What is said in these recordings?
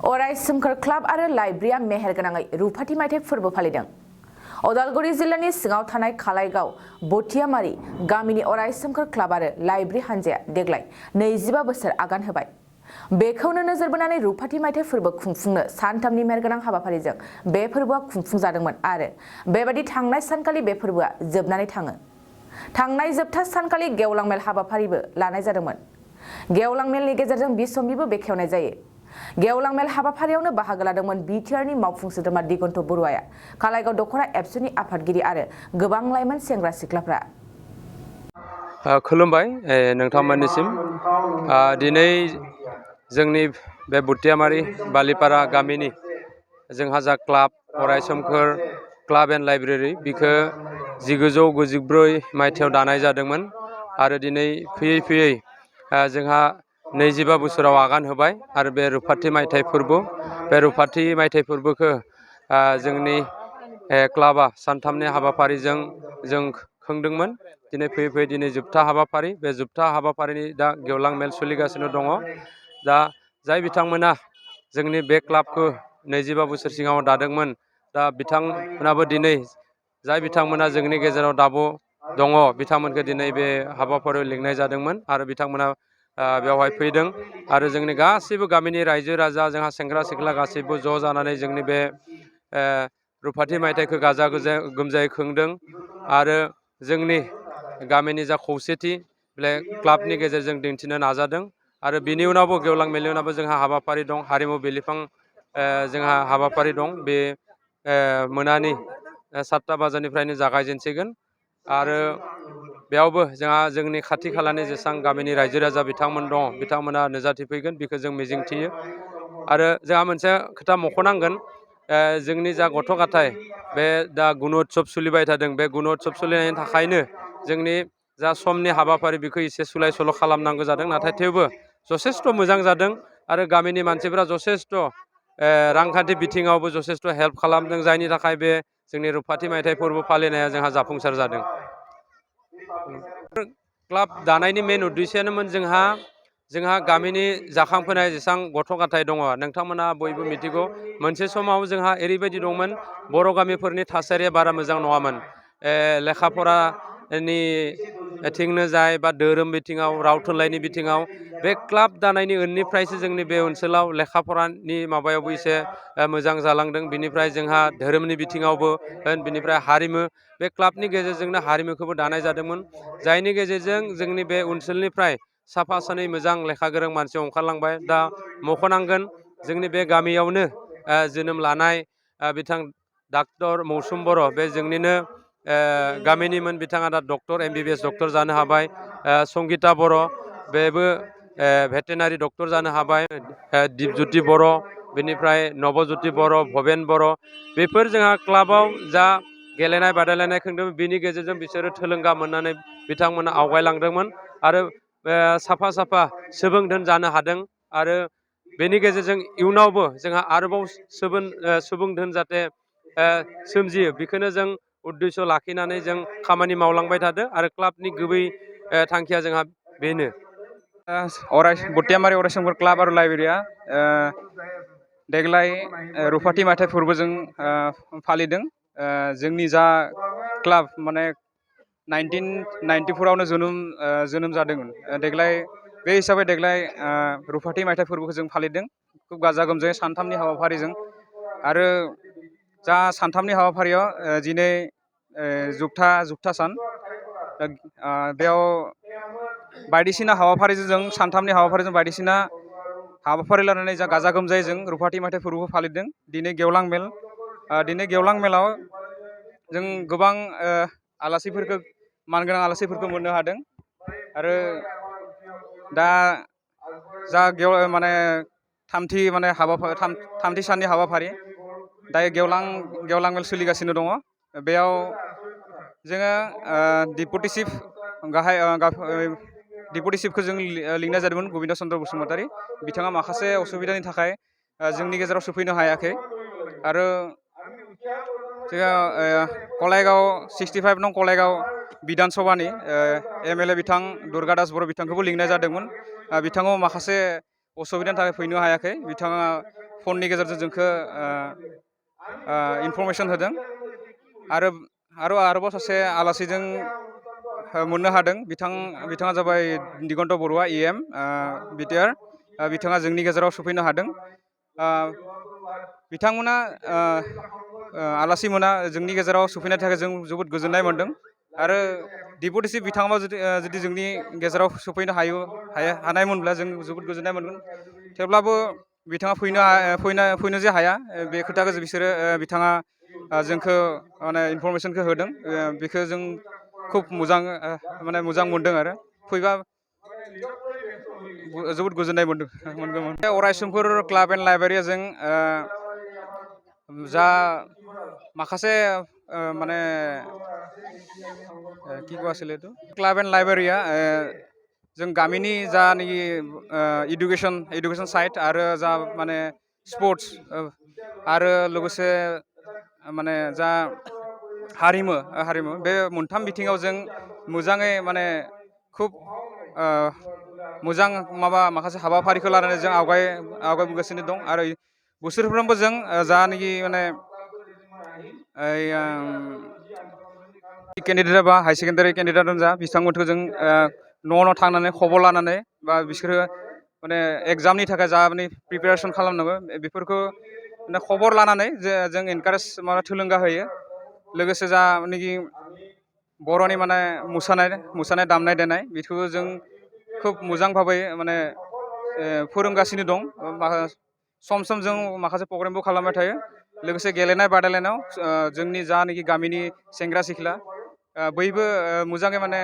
अराय सोमखोर क्लाब आरो लाइब्रेरिया मेहेरगोनाङै रुफाथि मायथाइ फोरबो फालिदों। उदालगुरि जिल्लानि सिङाव थानाय खालाइगाव बथियामारि गामिनि अराय सोमखोर क्लाब आरो लाइब्रेरि हान्जाया देग्लाय 25 बोसोर आगान होबाय। बेखौनो नोजोर बोनानै रुफाथि मायथाइ फोरबो खुंफुंनो सानथामनि मेहेरगोनां हाबाफारिजों बे फोरबोआ खुंफुंजादोंमोन आरो बेबादि थांनाय सानखालि बे फोरबोआ जोबनानै थाङो। थांनाय जोबथा सानखालि गेवलां मेल हाबाफारिबो लानाय जादोंमोन। गेवलां मेलनि गेजेरजों बिसम्बिबो बेखेवनाय जायो। गेवलां मेल हाबाफारियावनो बाहागो लादोंमोन बिटिआरनि मावफुं सोद्रोमा दिगन्त बरुवाया, खालाइगाव दख'रा एबसुनि आफादगिरि आरो गोबां लाइमोन सेंग्रा सिख्लाफ्रा। खुलुमबाय नोंथांमोननिसिम। दिनै जोंनि बे बुथियामारि बालिपारा गामिनि जोंहा जा क्लाब अराय सोमखोर क्लाब एन्ड लाइब्रेरि बिखौ 1994 मायथाइयाव दानाय जादोंमोन आरो दिनै फैयै फैयै जोंहा 25 बोसोराव आगान होबाय आरो बे रुफाथि मायथाइ फोरबो बे रुफाथि मायथाइ फोरबोखौ जोंनि क्लाबा सानथामनि हाबाफारिजों जों खुंदोंमोन। दिनै फैयै फैयै दिनै जोबथा हाबाफारि, बे जोबथा हाबाफारिनि दा गेवलां मेल सोलिगासिनो दङ। दा जाय बिथांमोना जोंनि बे क्लाबखौ 25 बोसोर सिगाङाव दादोंमोन, दा बिथांमोनाबो दिनै जाय बिथांमोना जोंनि गेजेराव दाबो दङ बिथांमोनखौ दिनै बे हाबाफारियाव लिंनाय जादोंमोन आरो बिथांमोना बेवहाय फैदों आरो जोंनि गासैबो गामिनि रायजो राजा जोंहा सेंग्रा सिख्ला गासैबो ज' जानानै जोंनि बे रुफाथि मायथाइखौ गाजा गोमजायै खुंदों आरो जोंनि गामिनि जा खौसेथि बे क्लाबनि गेजेरजों दिन्थिनो नाजादों आरो बिनि उनावबो गेवलां मेलनि उनावबो जोंहा हाबाफारि दं, हारिमु बिलिफां जोंहा हाबाफारि दं। बे मोनानि 7टा बाजिनिफ्रायनो जागायजेनसिगोन आरो बेयावबो जोंहा जोंनि खाथि खालानि जेसेबां गामिनि रायजो राजा बिथांमोन दं बिथांमोना नुजाथिफैगोन बेखौ जों मिजिंथियो। आरो जोंहा मोनसे खोथा मख'नांगोन, जोंनि जा गथ' गथाय बे दा गुण'त्सब सोलिबाय थादों, बे गुण'त्सब सोलिनायनि थाखायनो जोंनि जा समनि हाबाफारि बेखौ एसे सोलाय सोल' खालामनांगौ जादों, नाथाय थेवबो जथेस्थ' मोजां जादों आरो गामिनि मानसिफोरा जथेस्थ' रांखान्थि बिथिङावबो जथेस्थ' हेल्प खालामदों, जायनि थाखाय बे जोंनि रुफाथि मायथाइ फोरबो फालिनाया जोंहा जाफुंसार जादों। क्लाब दानायनि मेन उद्देश्यआनोमोन जोंहा गामिनि जाखांफोनाय जेसेबां गथ' गथाय दङ नोंथांमोना बयबो मिथिगौ, मोनसे समाव जोंहा ओरैबायदि दंमोन बर' गामिफोरनि थासारिया बारा मोजां नङामोन। लेखा फरानि बिथिंनो जाय बा धोरोम बिथिङाव, राव थुनलाइनि बिथिङाव बे क्लाब दानायनि उननिफ्रायसो जोंनि बे ओनसोलाव लेखा फरानि माबायावबो एसे मोजां जालांदों। बिनिफ्राय जोंहा धोरोमनि बिथिङावबो बिनिफ्राय हारिमु, बे क्लाबनि गेजेरजोंनो हारिमुखौबो दानाय जादोंमोन, जायनि गेजेरजों जोंनि बे ओनसोलनिफ्राय साफा सानै मोजां लेखा गोरों मानसि ओंखारलांबाय। दा मख'नांगोन जोंनि बे गामियावनो जोनोम लानाय बिथां डक्टर मौसुम बर', बे जोंनिनो गामिनिमोन, बिथाङा दा डक्टर MBBS डक्टर जानो हाबाय। संगिता बर' बेबो भेटेनारि डक्टर जानो हाबाय। दिपज्योति बर', बेनिफ्राय नबज्योति बर', भबेन बर', बेफोर जोंहा क्लाबाव जा गेलेनाय बादायलायनाय खुंदोंमोन बेनि गेजेरजों बिसोरो थुलुंगा मोननानै बिथांमोना आवगायलांदोंमोन आरो साफा साफा सुबुंधोन जानो हादों आरो बेनि गेजेरजों इयुनावबो जोंहा आरोबाव सुबुंधोन जाहाथे सोमजियो बेखौनो जों उद्देश्य लाखिनानै जों खामानि मावलांबाय थादों आरो क्लाबनि गुबै थांखिया जोंहा बेनो। बुथियामारि अराय सोमखोर क्लाब आरो लाइब्रेरिया देग्लाय रुफाथि मायथाइ फोरबोजों फालिदों। जोंनि जा क्लाब माने 1994आवनो जोनोम जादोंमोन। देग्लाय बे हिसाबै देग्लाय रुफाथि मायथाइ फोरबोखौ जों फालिदों खुब गाजा गोमजायै सानथामनि हाबाफारिजों। आरो जा सानथामनि हाबाफारियाव दिनै जोबथा सान, बेयाव बायदिसिना हाबाफारिजों जों सानथामनि हाबाफारिजों बायदिसिना हाबाफारि लानानै जा गाजा गोमजायै जों रुफाथि मायथाइ फोरबोखौ फालिदों। दिनै गेवलां मेलाव जों गोबां आलासिफोरखौ मानगोनां आलासिफोरखौ मोननो हादों आरो दा जा थामथि साननि हाबाफारि दायो गेवलां मेल सोलिगासिनो दङ। बेयाव जोङो डिपुटि चिफखौ जों लिंनाय जादोंमोन, गबिन्द चन्द्र बसुमतारी। बिथाङा माखासे असुबिदानि थाखाय जोंनि गेजेराव सफैनो हायाखै आरो जोङो कलाइगाव 65 नं कलाइगाव बिधान सभानि MLA बिथां दुर्गा दास बर' बिथांखौबो लिंनाय जादोंमोन। बिथाङा माखासे असुबिदानि थाखाय फैनो हायाखै। बिथाङा फननि गेजेरजों जोंखौ इनफरमेसन होदों आरोबाव सासे आलासिजों मोननो हादों बिथाङा जाबाय दिगन्त बरुवा EM बिटिआर बिथाङा जोंनि गेजेराव सफैनो हादों बिथांमोना आलासिमोना जोंनि गेजेराव सफैनायनि थाखाय जों जोबोद गोजोननाय मोनदों आरो डिपुटि बिथाङा जुदि जोंनि गेजेराव सफैनो हानायमोनब्ला जों जोबोद गोजोननाय मोनगोन थेवब्लाबो बिथाङा फैनो जे हाया बे खोथाखौ बिथाङा जोंखौ माने इनफरमेसनखौ होदों बेखौ जों खुब मोजां मोनदों आरो फैबा जोबोद गोजोननाय मोनगौमोन अरायसमफोर क्लाब एन्ड लाइब्रेरिया जों जा माखासे माने কি কোৱা আছিল এইটো ক্লাব এণ্ড লাইব্ৰেৰীয়া जों गामिनि जानाखि इडुकेसन साइड आरो जा माने स्पर्ट्स आरो लोगोसे माने जा हारिमु बे मोनथाम बिथिङाव जों मोजाङै माने खुब मोजां माखासे हाबाफारिखौ लानानै जों आवगायबोगासिनो दं आरो बोसोरफ्रोमबो जों जानाखि माने केन्डिडेट बा हाई सेकेन्डारि केन्डिडेटआनो जा बिथांमोनखौ जों न' थांनानै खबर लानानै बा बिसोरो माने एग्जामनि थाखाय जा माने प्रिपेरेसन खालामनांगौ बेफोरखौ माने खबर लानानै जों एनकारेज थुलुंगा होयो लोगोसे जानाखि बर'नि माने मोसानाय दामनाय देनाय बेखौ जों खुब मोजां भाबै माने फोरोंगासिनो दं सम जों माखासे प्रग्रामबो खालामबाय थायो लोगोसे गेलेनाय बादायलायनायाव जोंनि जानाखि गामिनि सेंग्रा सिख्ला बयबो मोजाङै माने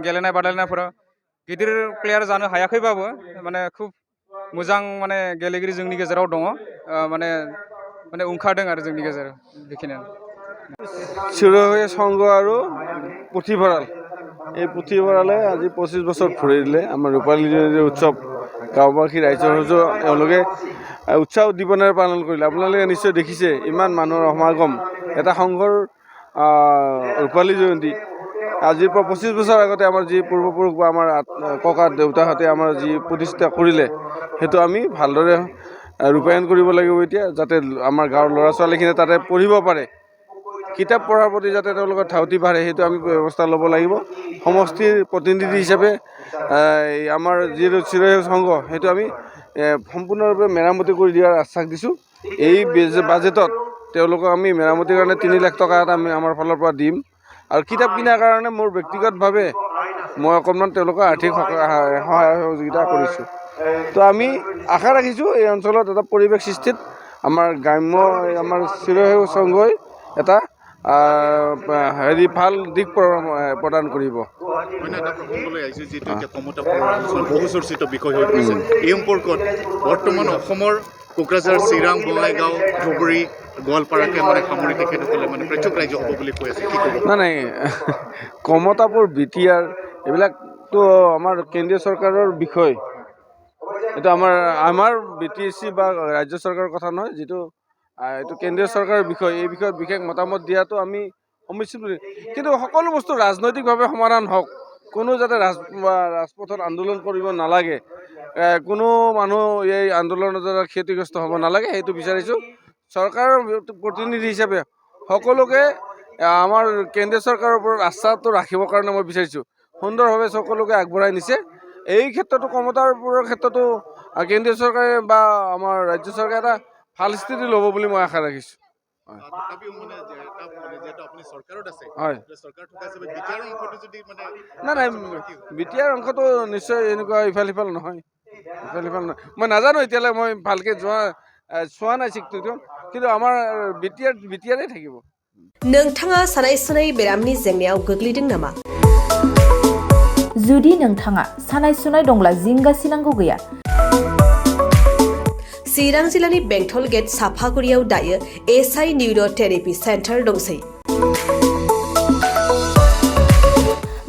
गेलेनाय बादायलायनायफोराव गिदिर प्लेयार जानो हायाखैबाबो माने खुब मोजां माने गेलेगिरि जोंनि गेजेराव दङ माने ओंखारदों आरो जोंनि गेजेराव बेखिनियानो চিৰসেউজীয়া সংঘ আৰু পুথিভঁৰাল এই পুথিভঁৰালে আজি 25 বছৰ ভৰি দিলে আমাৰ ৰূপালী জয়ন্তী উৎসৱ গাঁওবাসী ৰাইজৰ এওঁলোকে উৎসাহ উদ্দীপনাৰে পালন কৰিলে আপোনালোকে নিশ্চয় দেখিছে ইমান মানুহৰ সমাগম এটা সংঘৰ ৰূপালী জয়ন্তী আজিৰ পৰা 25 বছৰ আগতে আমাৰ যি পূৰ্বপুৰুষ বা আমাৰ ককা দেউতাহঁতে আমাৰ যি প্ৰতিষ্ঠা কৰিলে সেইটো আমি ভালদৰে ৰূপায়ণ কৰিব লাগিব এতিয়া যাতে আমাৰ গাঁৱৰ ল'ৰা ছোৱালীখিনি তাতে পঢ়িব পাৰে কিতাপ পঢ়াৰ প্ৰতি যাতে তেওঁলোকৰ ধাউতি বাঢ়ে সেইটো আমি ব্যৱস্থা ল'ব লাগিব সমষ্টিৰ প্ৰতিনিধি হিচাপে আমাৰ যিটো চিৰসেউজ সংঘ সেইটো আমি সম্পূৰ্ণৰূপে মেৰামতি কৰি দিয়াৰ আশ্বাস দিছোঁ এই বাজেটত তেওঁলোকক আমি মেৰামতিৰ কাৰণে 3 লাখ টকা এটা আমি আমাৰ ফালৰ পৰা দিম আৰু কিতাপ কিনাৰ কাৰণে মোৰ ব্যক্তিগতভাৱে মই অকণমান তেওঁলোকৰ আৰ্থিক সহায় সহযোগিতা কৰিছোঁ তো আমি আশা ৰাখিছোঁ এই অঞ্চলত এটা পৰিৱেশ সৃষ্টিত আমাৰ গ্ৰাম্য আমাৰ চিৰসেউজ সংঘই এটা ভাল দিশ প্ৰদান কৰিব বহুচৰ্চিত বিষয় হৈ পৰিছে এই সম্পৰ্কত বৰ্তমান অসমৰ কোকৰাঝাৰ চিৰাং বঙাইগাঁও ধুবুৰী গোৱালপাৰাকে মানে সামৰি তেখেতসকলে মানে পৃথক ৰাজ্য হ'ব বুলি কৈ আছে নাই কমতাপুৰ বিটিআৰ এইবিলাকতো আমাৰ কেন্দ্ৰীয় চৰকাৰৰ বিষয় এইটো আমাৰ BTSC বা ৰাজ্য চৰকাৰৰ কথা নহয় যিটো এইটো কেন্দ্ৰীয় চৰকাৰৰ বিষয় এই বিষয়ত বিশেষ মতামত দিয়াটো আমি সমস্যা কিন্তু সকলো বস্তু ৰাজনৈতিকভাৱে সমাধান হওক কোনো যাতে ৰাজপথত আন্দোলন কৰিব নালাগে কোনো মানুহ এই আন্দোলনৰ দ্বাৰা ক্ষতিগ্ৰস্ত হ'ব নালাগে সেইটো বিচাৰিছোঁ চৰকাৰৰ প্ৰতিনিধি হিচাপে সকলোকে আমাৰ কেন্দ্ৰীয় চৰকাৰৰ ওপৰত আস্থাটো ৰাখিবৰ কাৰণে মই বিচাৰিছোঁ সুন্দৰভাৱে সকলোকে আগবঢ়াই নিছে এই ক্ষেত্ৰতো কমতাপুৰৰ ক্ষেত্ৰতো কেন্দ্ৰীয় চৰকাৰে বা আমাৰ ৰাজ্য চৰকাৰে এটা ভাল স্থিতি ল'ব বুলি মই আশা ৰাখিছোঁ নাই বিটিআৰ অংশটো নিশ্চয় এনেকুৱা ইফাল সিফাল নহয় মই নাজানো এতিয়ালৈ মই ভালকৈ চোৱা নাই চিকটো কিন্তু আমাৰ বিটিআৰে থাকিব नोंथाङा सानाय सुनाय बेरामनि जेंनायाव गोग्लैदों नामा जुदि नोंथाङा सानाय सुनाय दंब्ला जिंगासिनांगौ गैया चिरां जिल्लानि बेंटल गेट साफागुरियाव दायो SI निउर' थेरापि सेन्टार दंसै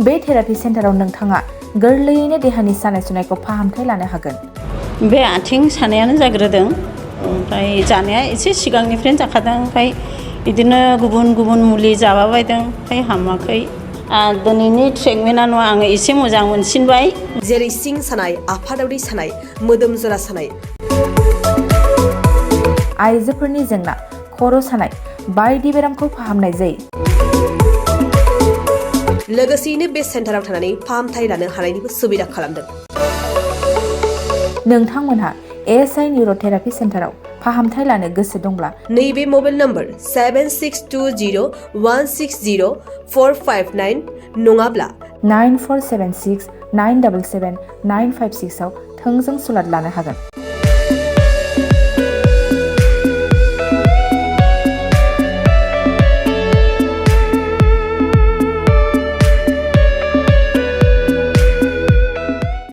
बे थेरापि सेन्टाराव नोंथाङा गोरलैयैनो देहानि सानाय सुनायखौ फाहामथाय लानो हागोन बे आथिं सानायानो जाग्रोदों ओमफ्राय जानाया एसे सिगांनिफ्रायनो जाखादों ओमफ्राय बिदिनो गुबुन मुलि जाबायदों ओमफ्राय हामाखै दिनैनि ट्रिटमेन्टआ आङो एसे मोजां मोनसिनबाय जेरै सिं सानाय आफादावरि सानाय मोदोम जरा सानाय आइजोफोरनि जेंना खर' सानाय बायदि बेरामखौ फाहामनाय जायो। लोगोसेयैनो बे सेन्टाराव थानानै फाहामथाय लानो हानायनिबो सुबिदा खालामदों। नोंथांमोनहा ASI निउर'थेरापि सेन्टाराव फाहामथाय लानो गोसो दंब्ला नैबे मबाइल नम्बर 7620160459 नङाब्ला 9476 977 956 आव थोंजों सुलाद लानो हागोन।